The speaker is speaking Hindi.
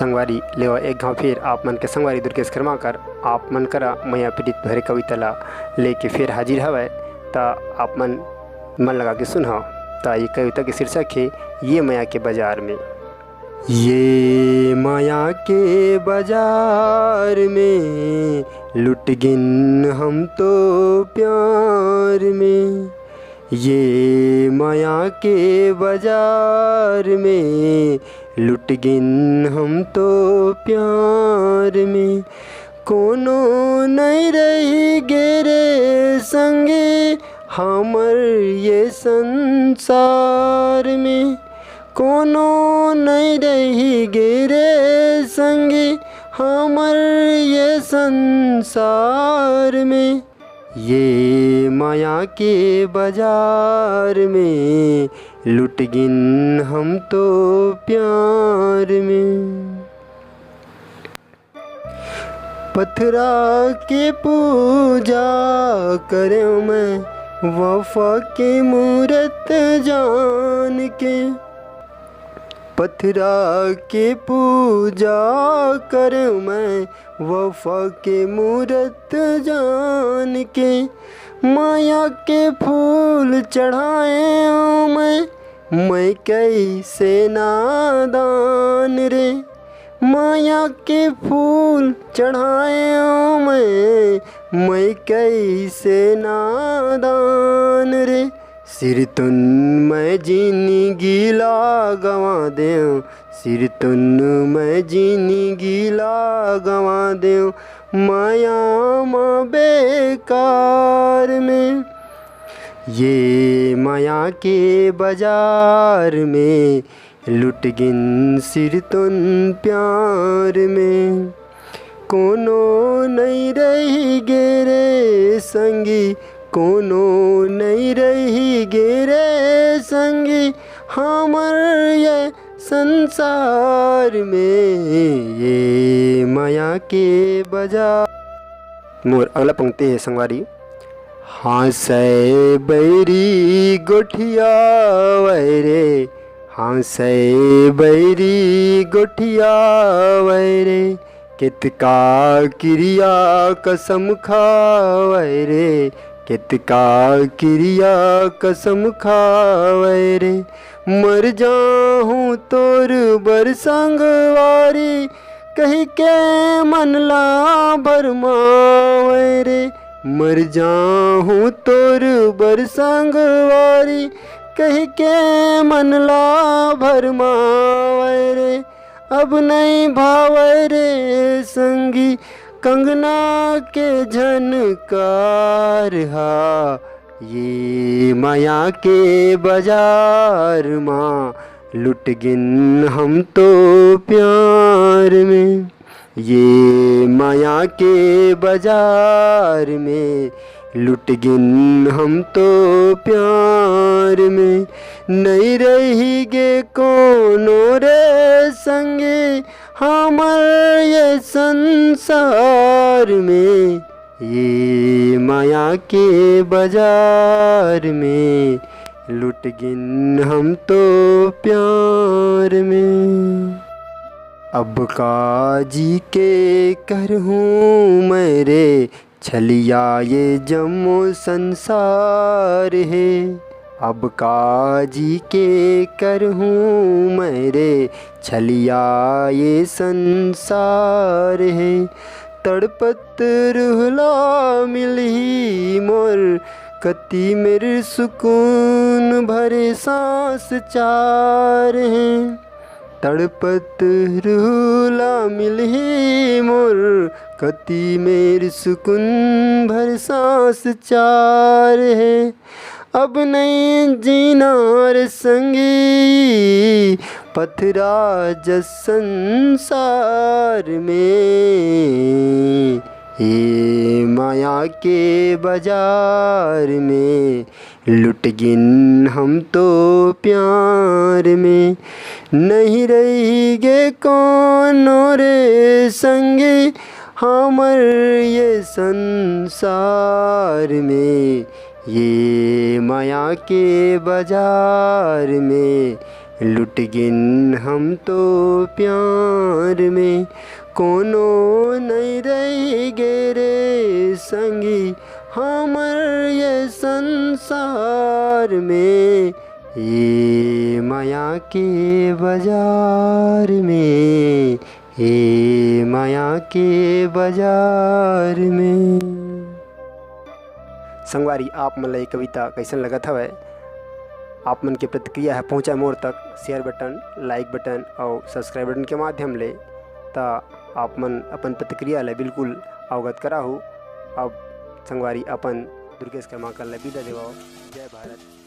संगवारी लेवा एक गाँव फिर आप मन के संगवारी दुर्गेश कर्माकर आप मन करा मैया पीड़ित भरे कविता ला लेके फिर हाजिर हवै। ता आप मन लगा के सुनहो। ता ये कविता के शीर्षक है ये माया के बाजार में। ये माया के बाजार में लुट गिन हम तो प्यार में। ये माया के बाजार में लुट गिन हम तो प्यार में। कोनो नहीं रही गेरे संगे हमर ये संसार में। कोनो नहीं रही गेरे संगे हमर ये संसार में। ये माया के बाजार में लुट गिन हम तो प्यार में। पथरा के पूजा करे मैं वफा की मूरत जान के। पथरा के पूजा करूँ मैं वफा के मूरत जान के। माया के फूल चढ़ाए मैं कैसे नादान रे। माया के फूल चढ़ाए मैं कैसे नादान रे। सिर तुन मैं जीनी गीला गवा देऊँ। सिर तुन मैं जीनी गीला गवा देऊँ माया माँ बेकार में। ये माया के बाजार में लुट गिन सिर तुन प्यार में। कोनो नहीं रही गेरे संगी कोनो नहीं रही गेरे संगी हमर ये संसार में। ये माया के बाजार। मोर अगला पंक्ति है संगवारी। हाँसै बैरी गोठिया वैरे। हाँसै बैरी गोठिया वैरे। कितका क्रिया कसम खावै रे। कितका क्रिया कसम खावै रे। मर जाहूँ तोर बर संगवारी कही के मन ला भरमावै रे। मर जाहूँ तोर बर संगवारी कही के मन ला भरमावै रे। अब नहीं भावै रे संगी कंगना के झनकार हा। ये माया के बाजार माँ लुट गिन हम तो प्यार में। ये माया के बाजार में लुट गिन हम तो प्यार में। नहीं रही गे कोनो रे संगे हमर ये संसार में। ये माया के बाजार में लुट गिन हम तो प्यार में। अब काजी के करहूँ मैं रे छलिया ये जम्मो संसार है। अब काजी के करहूँ मैं रे छलिया ये संसार है। तड़पत रुहला मिली मोर कति मेरे सुकून भरे सांस चार हैं। तड़पत रुहला मिली मोर कति मेरे सुकून भरे सांस चार है। अब नहीं जीना रे संगी पथरा जस संसार में। ये माया के बाजार में लुट गिन हम तो प्यार में। नहीं रही गे कोनो रे संगी हमर ये संसार में। ये माया के बाजार में लुट गिन हम तो प्यार में, कोनो नहीं रह गे रे संगी हमर ये संसार में। ये माया के बाजार में, ये माया के बाजार में। संगवारी आप मन ला ये कविता कैसन लगत हवय? आप मन के प्रतिक्रिया है पहुँचा मोर तक शेयर बटन, लाइक बटन और सब्सक्राइब बटन के माध्यम ले। ता आप मन अपन प्रतिक्रिया ले बिल्कुल अवगत कराहू। अब संगवारी अपन दुर्गेश क्रमांक ले विदा देवाओ। जय भारत।